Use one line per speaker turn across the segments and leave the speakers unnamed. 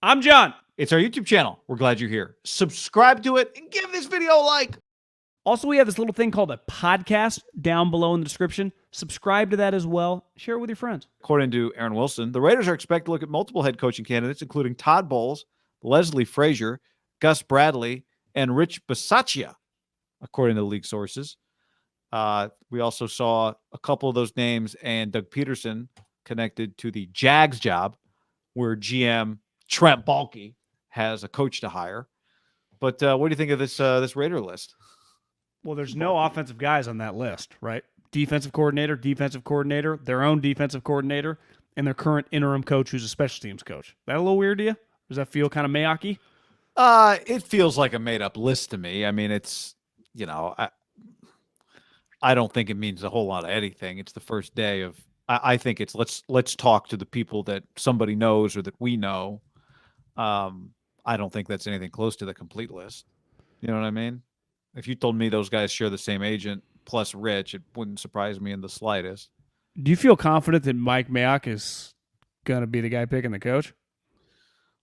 I'm John.
It's our YouTube channel. We're glad you're here. Subscribe to it and give this video a like.
Also, we have this little thing called a podcast down below in the description. Subscribe to that as well. Share it with your friends.
According to Aaron Wilson, the Raiders are expected to look at multiple head coaching candidates, including Todd Bowles, Leslie Frazier, Gus Bradley, and Rich Bisaccia, according to league sources. We also saw a couple of those names and Doug Peterson connected to the Jags job, where GM Trent Baalke has a coach to hire. But what do you think of this Raider list?
Well, there's no offensive guys on that list, right? Defensive coordinator, their own defensive coordinator, and their current interim coach who's a special teams coach. That a little weird to you? Does that feel kind of Mayocky?
It feels like a made-up list to me. I mean, it's, I don't think it means a whole lot of anything. It's the first day of, I think it's let's talk to the people that somebody knows or that we know. I don't think that's anything close to the complete list. You know what I mean? If you told me those guys share the same agent plus Rich, it wouldn't surprise me in the slightest.
Do you feel confident that Mike Mayock is going to be the guy picking the coach?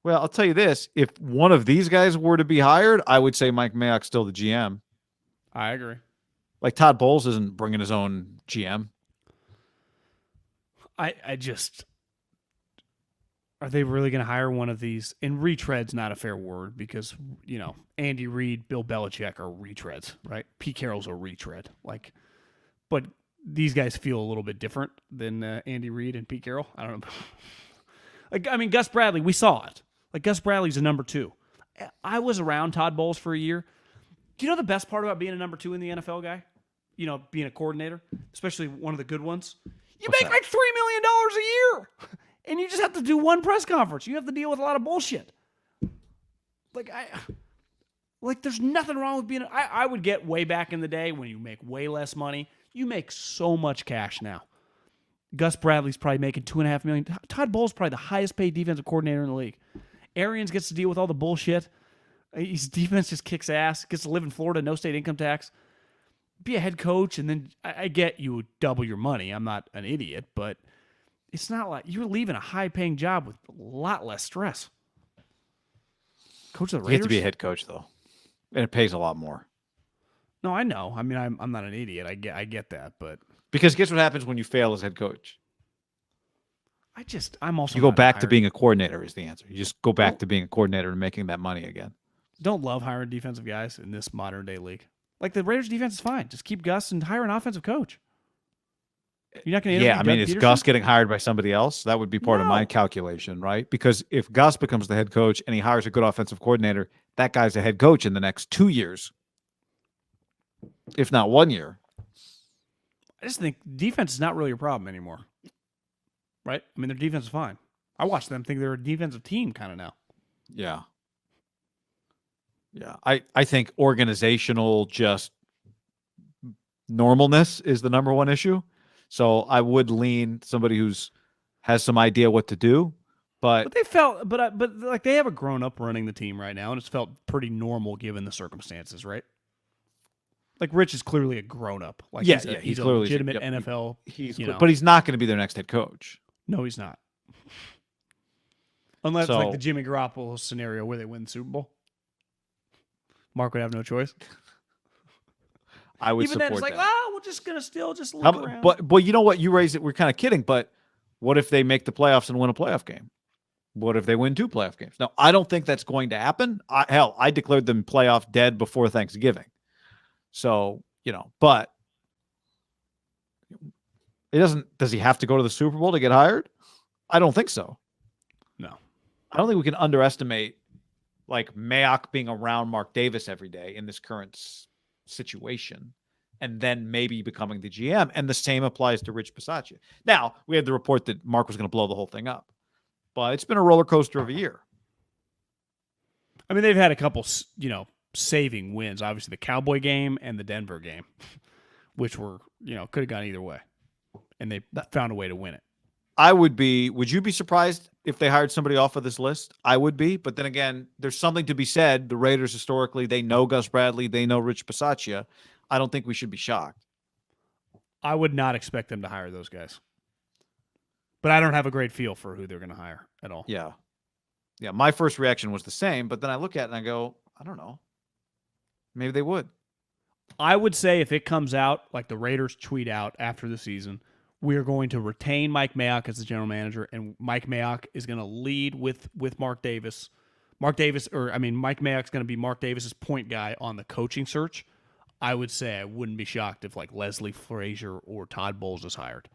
Well, I'll tell you this. If one of these guys were to be hired, I would say Mike Mayock's still the GM.
I agree.
Like Todd Bowles isn't bringing his own GM.
I just... Are they really going to hire one of these? And retread's not a fair word because, Andy Reid, Bill Belichick are retreads, right? Pete Carroll's a retread. But these guys feel a little bit different than Andy Reid and Pete Carroll. I don't know. Gus Bradley, we saw it. Gus Bradley's a number 2. I was around Todd Bowles for a year. Do you know the best part about being a number 2 in the NFL guy? Being a coordinator, especially one of the good ones? You make like $3 million a year. And you just have to do one press conference. You have to deal with a lot of bullshit. There's nothing wrong with being... I would get way back in the day when you make way less money. You make so much cash now. Gus Bradley's probably making $2.5 million. Todd Bowles is probably the highest paid defensive coordinator in the league. Arians gets to deal with all the bullshit. His defense just kicks ass. Gets to live in Florida, no state income tax. Be a head coach, and then I get you would double your money. I'm not an idiot, but... It's not like you're leaving a high-paying job with a lot less stress. Coach of the Raiders?
You have to be a head coach, though. And it pays a lot more.
No, I know. I mean, I'm not an idiot. I get that, but...
Because guess what happens when you fail as head coach?
I'm also...
You go back to being a coordinator is the answer. You just go back to being a coordinator and making that money again.
Don't love hiring defensive guys in this modern-day league. The Raiders' defense is fine. Just keep Gus and hire an offensive coach. You're not going to interview
is Gus getting hired by somebody else? That would be part of my calculation, right? Because if Gus becomes the head coach and he hires a good offensive coordinator, that guy's a head coach in the next 2 years, if not 1 year.
I just think defense is not really a problem anymore, right? I mean, their defense is fine. I watch them think they're a defensive team kind of now.
Yeah. Yeah. I think organizational just normalness is the number one issue. So I would lean somebody who's has some idea what to do, but
they felt, but they have a grown up running the team right now, and it's felt pretty normal given the circumstances, right? Rich is clearly a grown up. He's clearly a legitimate NFL.
But he's not going to be their next head coach.
No, he's not. Unless it's the Jimmy Garoppolo scenario where they win the Super Bowl. Mark would have no choice.
I would
support that. Even then, it's we're just going to still just look around.
But you know what? You raised it. We're kind of kidding, but what if they make the playoffs and win a playoff game? What if they win 2 playoff games? Now, I don't think that's going to happen. I declared them playoff dead before Thanksgiving. So, but it doesn't. Does he have to go to the Super Bowl to get hired? I don't think so.
No.
I don't think we can underestimate Mayock being around Mark Davis every day in this current situation and then maybe becoming the GM. And the same applies to Rich Bisaccia. Now, we had the report that Mark was going to blow the whole thing up, but it's been a roller coaster of a year.
I mean, they've had a couple, saving wins. Obviously, the Cowboy game and the Denver game, which were, could have gone either way. And they found a way to win it.
Would you be surprised if they hired somebody off of this list? I would be, but then again, there's something to be said. The Raiders historically, they know Gus Bradley, they know Rich Bisaccia. I don't think we should be shocked.
I would not expect them to hire those guys. But I don't have a great feel for who they're going to hire at all.
Yeah. Yeah, my first reaction was the same, but then I look at it and I go, I don't know. Maybe they would.
I would say if it comes out, like the Raiders tweet out after the season, we're going to retain Mike Mayock as the general manager, and Mike Mayock is going to lead with Mark Davis. Mike Mayock's going to be Mark Davis's point guy on the coaching search. I would say I wouldn't be shocked if like Leslie Frazier or Todd Bowles is hired.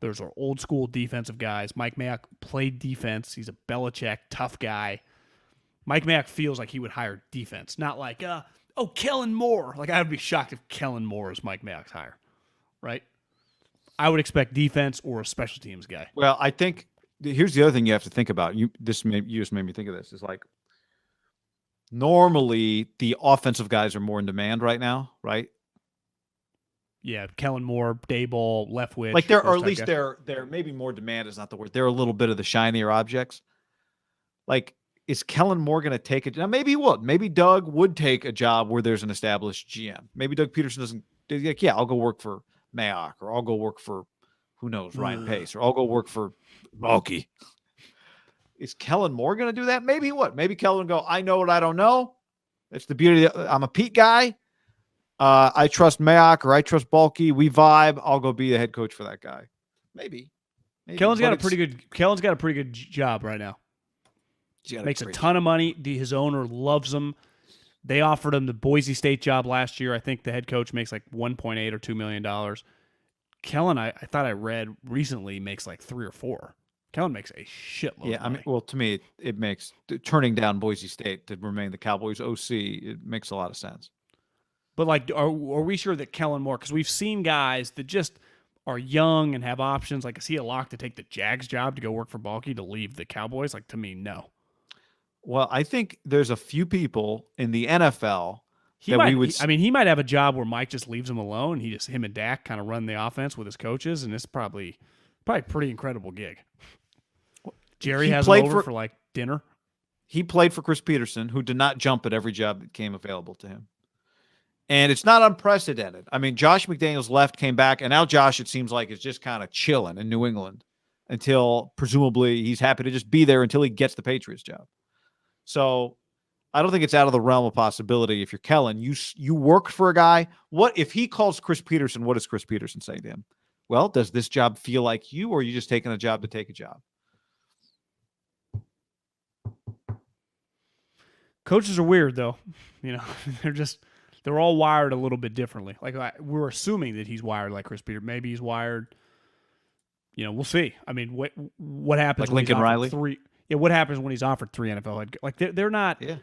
Those are old school defensive guys. Mike Mayock played defense. He's a Belichick tough guy. Mike Mayock feels like he would hire defense, not like, Kellen Moore. Like, I would be shocked if Kellen Moore is Mike Mayock's hire, right? I would expect defense or a special teams guy.
Well, I think here's the other thing you have to think about. You just made me think of this. Is like normally the offensive guys are more in demand right now, right?
Yeah, Kellen Moore, Dayball, Leftwich.
Like or at least they're maybe more demand is not the word. They're a little bit of the shinier objects. Like, is Kellen Moore going to take it? Now, maybe he would. Maybe Doug would take a job where there's an established GM. Maybe Doug Peterson doesn't. Like, yeah, I'll go work for Mayock, or I'll go work for who knows Ryan Pace, or I'll go work for Balky. Is Kellen Moore going to do that? Maybe he would. Maybe Kellen would go, I know what I don't know. It's the beauty. I'm a Pete guy. I trust Mayock or I trust Balky. We vibe. I'll go be the head coach for that guy. Maybe.
Kellen's got a pretty good job right now. Makes a ton of money. His owner loves him. They offered him the Boise State job last year. I think the head coach makes like $1.8 or $2 million. Kellen, I thought I read recently, makes like 3 or 4. Kellen makes a shitload.
Yeah,
of money.
well, to me, it makes turning down Boise State to remain the Cowboys OC. It makes a lot of sense.
But like, are we sure that Kellen Moore? Because we've seen guys that just are young and have options. Like, is he a lock to take the Jags job to go work for Balky to leave the Cowboys? Like, to me, no.
Well, I think there's a few people in the NFL
he might have a job where Mike just leaves him alone. Him and Dak kind of run the offense with his coaches, and it's probably a pretty incredible gig. Jerry has him over for like dinner.
He played for Chris Peterson, who did not jump at every job that came available to him. And it's not unprecedented. I mean, Josh McDaniels left, came back, and now Josh, it seems like, is just kind of chilling in New England until presumably he's happy to just be there until he gets the Patriots job. So I don't think it's out of the realm of possibility. If you're Kellen, you work for a guy. What if he calls Chris Peterson? What does Chris Peterson say to him? Well, does this job feel like you, or are you just taking a job to take a job?
Coaches are weird, though. You know, they're all wired a little bit differently. Like, we're assuming that he's wired like Chris Peterson. Maybe he's wired. You know, we'll see. I mean, what happens?
Like Lincoln Riley.
What happens when he's offered 3 NFL head? Like, they're not.
Yeah.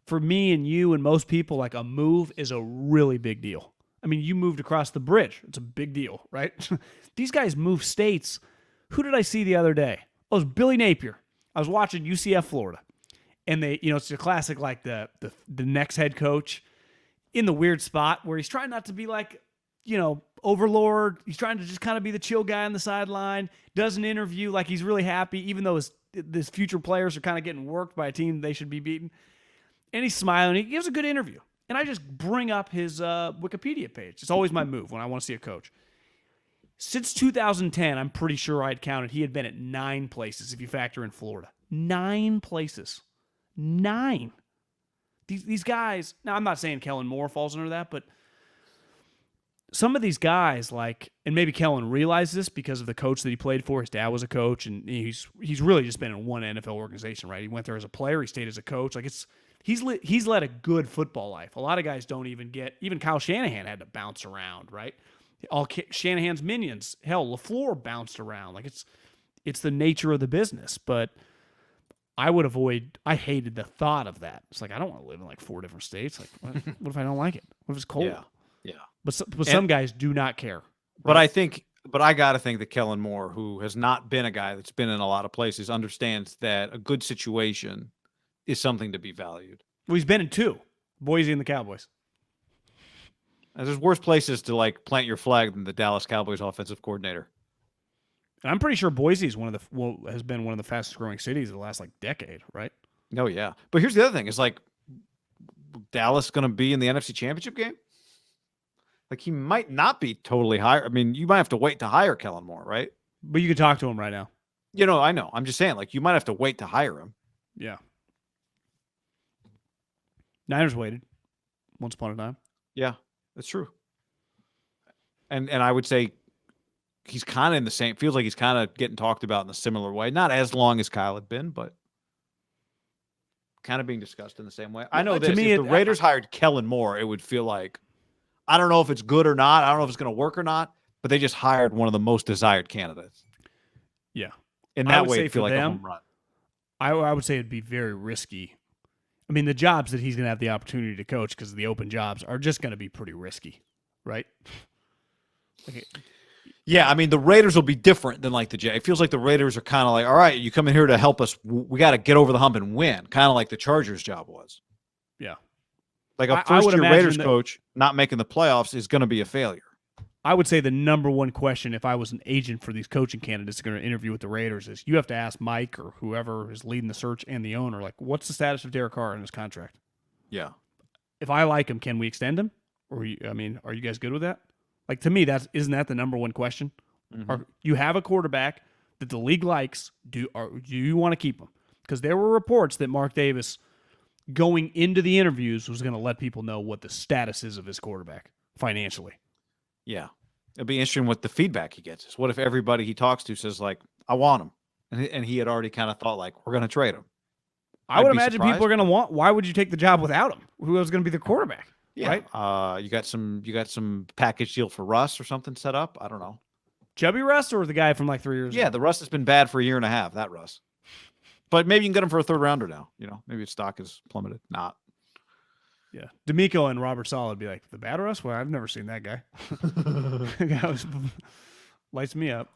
For me and you and most people, like, a move is a really big deal. I mean, you moved across the bridge. It's a big deal, right? These guys move states. Who did I see the other day? Oh, it was Billy Napier. I was watching UCF Florida. And it's a classic, like the next head coach in the weird spot where he's trying not to be like, overlord. He's trying to just kind of be the chill guy on the sideline, does an interview like he's really happy, even though his future players are kind of getting worked by a team they should be beating. And he's smiling. He gives a good interview. And I just bring up his Wikipedia page. It's always my move when I want to see a coach. Since 2010, I'm pretty sure I'd counted, he had been at 9 places if you factor in Florida. 9 places. 9. These guys, now I'm not saying Kellen Moore falls under that, but some of these guys, like, and maybe Kellen realized this because of the coach that he played for. His dad was a coach, and he's really just been in one NFL organization, right? He went there as a player, he stayed as a coach. Like, he's led a good football life. A lot of guys don't even Kyle Shanahan had to bounce around, right? All Shanahan's minions, hell, LaFleur bounced around. Like, it's the nature of the business, but I hated the thought of that. It's like, I don't want to live in like 4 different states. Like, what if I don't like it? What if it's cold?
Yeah.
But some guys do not care.
Right? But I got to think that Kellen Moore, who has not been a guy that's been in a lot of places, understands that a good situation is something to be valued.
Well, he's been in 2, Boise and the Cowboys.
And there's worse places to like plant your flag than the Dallas Cowboys offensive coordinator.
And I'm pretty sure Boise is has been one of the fastest growing cities of the last like decade, right?
Oh yeah. But here's the other thing: is like Dallas going to be in the NFC Championship game? Like, he might not be totally hired. I mean, you might have to wait to hire Kellen Moore, right?
But you can talk to him right now.
I know. I'm just saying, like, you might have to wait to hire him.
Yeah. Niners waited once upon a time.
Yeah, that's true. And I would say he's kind of in the same. Feels like he's kind of getting talked about in a similar way. Not as long as Kyle had been, but kind of being discussed in the same way. I know
To
this.
me,
If the Raiders hired Kellen Moore, it would feel like, I don't know if it's good or not. I don't know if it's going to work or not. But they just hired one of the most desired candidates.
Yeah.
In
I
that
would
way,
say
it'd feel
for
like a
them,
home run.
I would say it'd be very risky. I mean, the jobs that he's going to have the opportunity to coach because of the open jobs are just going to be pretty risky, right?
Yeah, I mean, the Raiders will be different than like the Jets. It feels like the Raiders are kind of like, all right, you come in here to help us. We got to get over the hump and win, kind of like the Chargers' job was.
Yeah.
Like a
I would
first-year
imagine
Raiders
that-
coach not making the playoffs is going to be a failure.
I would say the number one question, if I was an agent for these coaching candidates going to interview with the Raiders, is you have to ask Mike or whoever is leading the search and the owner, like, what's the status of Derek Carr in his contract?
Yeah.
If I like him, can we extend him? Or are you guys good with that? Like, to me, isn't that the number one question? Or you have a quarterback that the league likes. Do you want to keep him? Because there were reports that Mark Davis, going into the interviews, was going to let people know what the status is of his quarterback financially.
Yeah. It'll be interesting what the feedback he gets. What if everybody he talks to says, like, I want him? And he had already kind of thought, like, we're going to trade him.
I would
I'd be
imagine
surprised.
people are going to want. Why would you take the job without him? Who was going to be the quarterback?
Yeah.
Right?
You got some package deal for Russ or something set up? I don't know.
Chubby Russ or the guy from like 3 years
Yeah,
ago?
the Russ has been bad for a year and a half, that Russ. But maybe you can get him for a third rounder now. Maybe his stock is plummeted. Not.
Yeah. D'Amico and Robert Saleh would be like, the bad Russ? Well, I've never seen that guy. That guy lights me up.